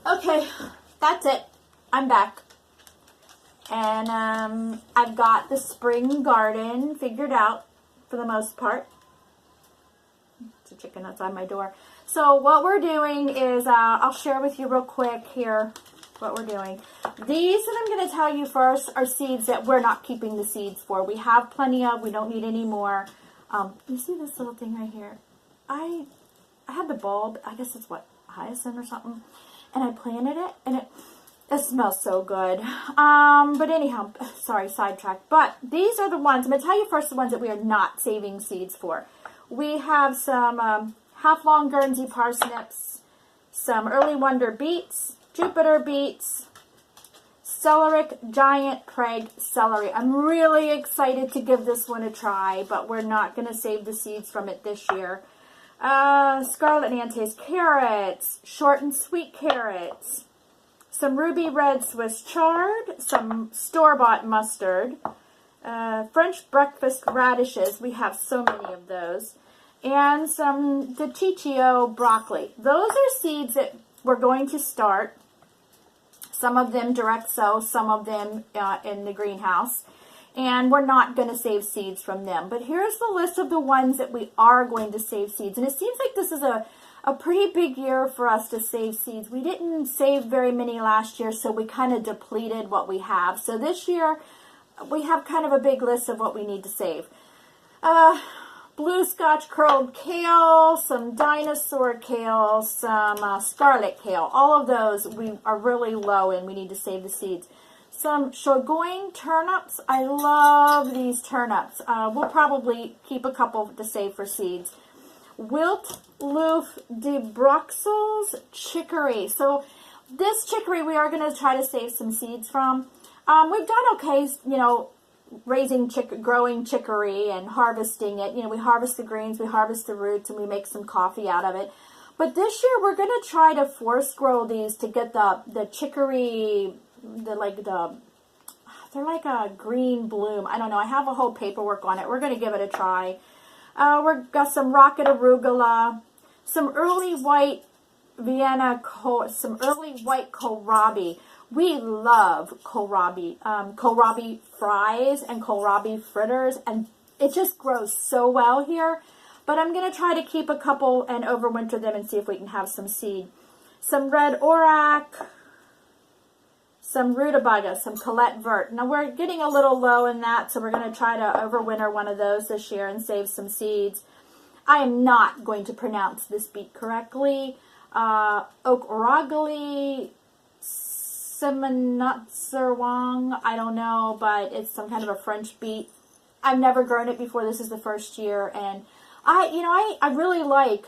Okay, that's it. I'm back. And I've got the spring garden figured out for the most part. It's a chicken outside my door. So what we're doing is, I'll share with you real quick here what we're doing. These that I'm going to tell you first are seeds that we're not keeping the seeds for. We have plenty of, we don't need any more. You see this little thing right here? I had the bulb, I guess it's what, hyacinth or something, and I planted it, and it smells so good. But anyhow, sorry, sidetrack. But these are the ones, I'm going to tell you first the ones that we are not saving seeds for. We have some half-long Guernsey parsnips, some early wonder beets, Jupiter beets, Celeric giant Prague celery. I'm really excited to give this one a try, but we're not going to save the seeds from it this year. Scarlet Nantes carrots, short and sweet carrots, some ruby red Swiss chard, some store-bought mustard, French breakfast radishes. We have so many of those. And some Diciccio broccoli. Those are seeds that we're going to start. Some of them direct sow, some of them in the greenhouse. And we're not going to save seeds from them. But here's the list of the ones that we are going to save seeds. And it seems like this is a pretty big year for us to save seeds. We didn't save very many last year, so we kind of depleted what we have. So this year, we have kind of a big list of what we need to save. Blue Scotch curled kale, some dinosaur kale, some scarlet kale. All of those we are really low and we need to save the seeds. Some Shoggoing turnips. I love these turnips. We'll probably keep a couple to save for seeds. Wilt Loof de Bruxelles chicory. So this chicory we are going to try to save some seeds from. We've done okay, you know, growing chicory and harvesting it. You know, we harvest the greens, we harvest the roots, and we make some coffee out of it. But this year we're going to try to force grow these to get the chicory, they're like a green bloom. I don't know. I have a whole paperwork on it. We're going to give it a try. We've got some rocket arugula, some early white some early white kohlrabi. We love kohlrabi, kohlrabi fries and kohlrabi fritters, and it just grows so well here. But I'm going to try to keep a couple and overwinter them and see if we can have some seed. Some red orac, some rutabaga, some Colette Vert. Now we're getting a little low in that, so we're going to try to overwinter one of those this year and save some seeds. I am not going to pronounce this beet correctly. Oak Oragali, Simonotserwang, I don't know, but it's some kind of a French beet. I've never grown it before. This is the first year, and I really like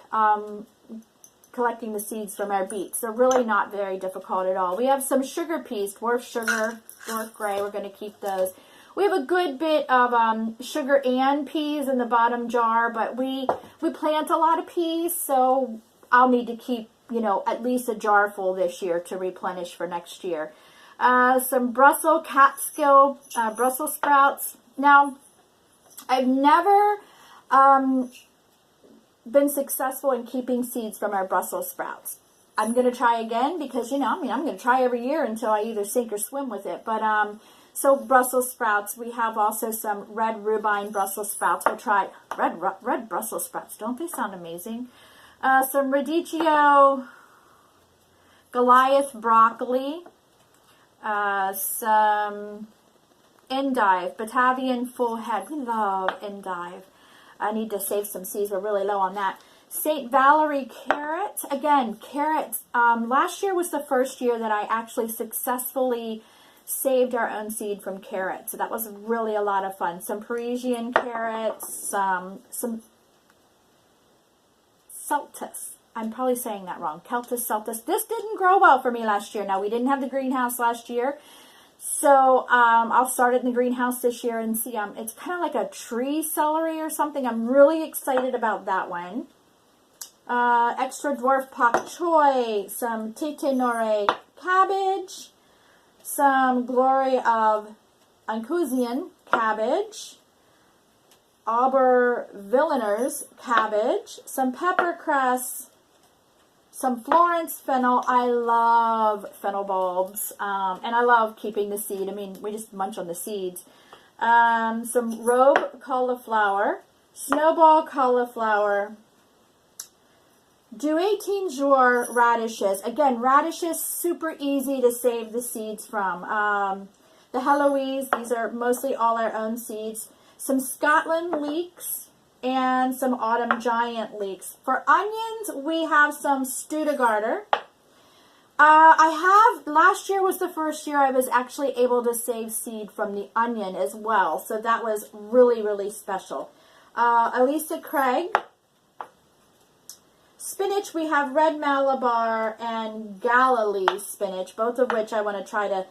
collecting the seeds from our beets. They're really not very difficult at all. We have some sugar peas, dwarf sugar, dwarf gray. We're going to keep those. We have a good bit of sugar and peas in the bottom jar, but we plant a lot of peas, so I'll need to keep, you know, at least a jar full this year to replenish for next year. Some Brussels Catskill, Brussels sprouts. Now, I've never been successful in keeping seeds from our Brussels sprouts. I'm going to try again because, you know, I'm going to try every year until I either sink or swim with it. But, so Brussels sprouts. We have also some red rubine Brussels sprouts. We'll try red Brussels sprouts. Don't they sound amazing? Some radicchio, Goliath broccoli, some endive, Batavian full head. We love endive. I need to save some seeds. We're really low on that. St. Valerie carrots. Again, carrots. Last year was the first year that I actually successfully saved our own seed from carrots. So that was really a lot of fun. Some Parisian carrots, some Celtus. I'm probably saying that wrong. Celtus Celtus. This didn't grow well for me last year. Now, we didn't have the greenhouse last year. So I'll start it in the greenhouse this year and see. It's kind of like a tree celery or something. I'm really excited about that one. Extra dwarf pak choy, some tetenore cabbage, some glory of Ancusian cabbage, Auber Villeners cabbage, some peppercress, some Florence fennel. I love fennel bulbs, and I love keeping the seed. I mean, we just munch on the seeds. Some robe cauliflower, snowball cauliflower, do 18 jour radishes. Again, radishes, super easy to save the seeds from. The Heloise, these are mostly all our own seeds. Some Scotland leeks and some autumn giant leeks. For onions, we have some Studegarter. Last year was the first year I was actually able to save seed from the onion as well. So that was really, really special. Elisa Craig. Spinach, we have red Malabar and Galilee spinach, both of which I want to try to,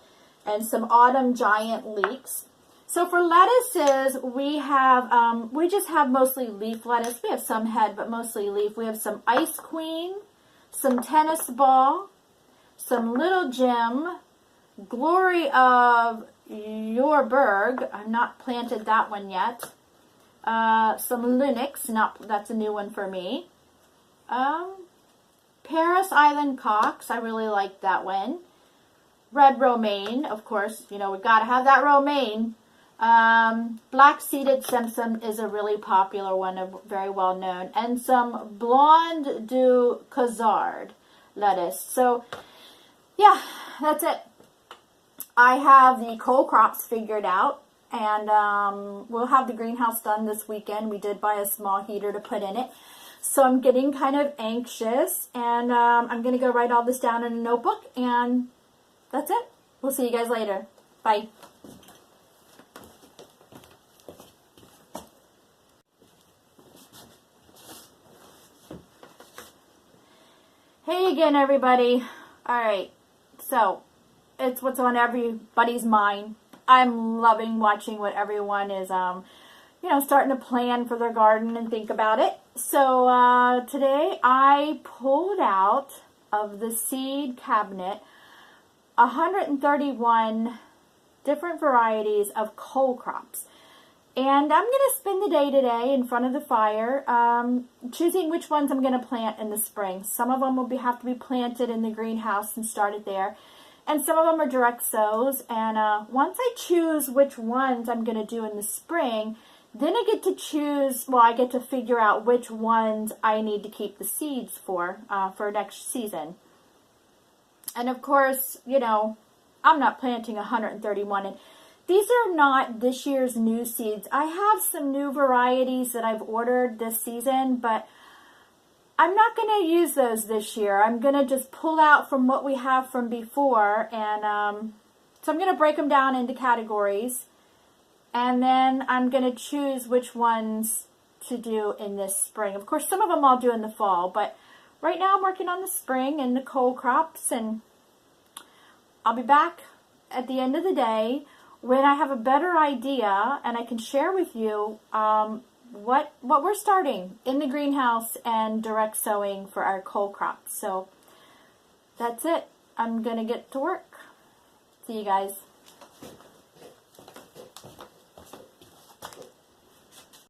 and some autumn giant leeks. So for lettuces, we have, we just have mostly leaf lettuce. We have some head, but mostly leaf. We have some Ice Queen, some Tennis Ball, some Little Jim, Glory of Yorberg. I've not planted that one yet. Some Linux, that's a new one for me. Paris Island Cox, I really like that one. Red Romaine, of course, you know, we've got to have that romaine. Black-seeded Simpson is a really popular one, very well known. And some Blonde du Cazard lettuce. So, yeah, that's it. I have the cole crops figured out. And we'll have the greenhouse done this weekend. We did buy a small heater to put in it. So I'm getting kind of anxious. And I'm going to go write all this down in a notebook. And that's it. We'll see you guys later. Bye. Hey again, everybody. All right. So it's what's on everybody's mind. I'm loving watching what everyone is, you know, starting to plan for their garden and think about it. So today I pulled out of the seed cabinet 131 different varieties of cole crops. And I'm going to spend the day today in front of the fire choosing which ones I'm going to plant in the spring. Some of them will have to be planted in the greenhouse and started there. And some of them are direct sows. And once I choose which ones I'm going to do in the spring, then I get to choose, well, I get to figure out which ones I need to keep the seeds for next season. And of course, you know, I'm not planting 131. And these are not this year's new seeds. I have some new varieties that I've ordered this season, but I'm not going to use those this year. I'm going to just pull out from what we have from before. And so I'm going to break them down into categories. And then I'm going to choose which ones to do in this spring. Of course, some of them I'll do in the fall, but right now I'm working on the spring and the cole crops. And I'll be back at the end of the day when I have a better idea and I can share with you what we're starting in the greenhouse and direct sowing for our cole crops. So that's it. I'm going to get to work. See you guys.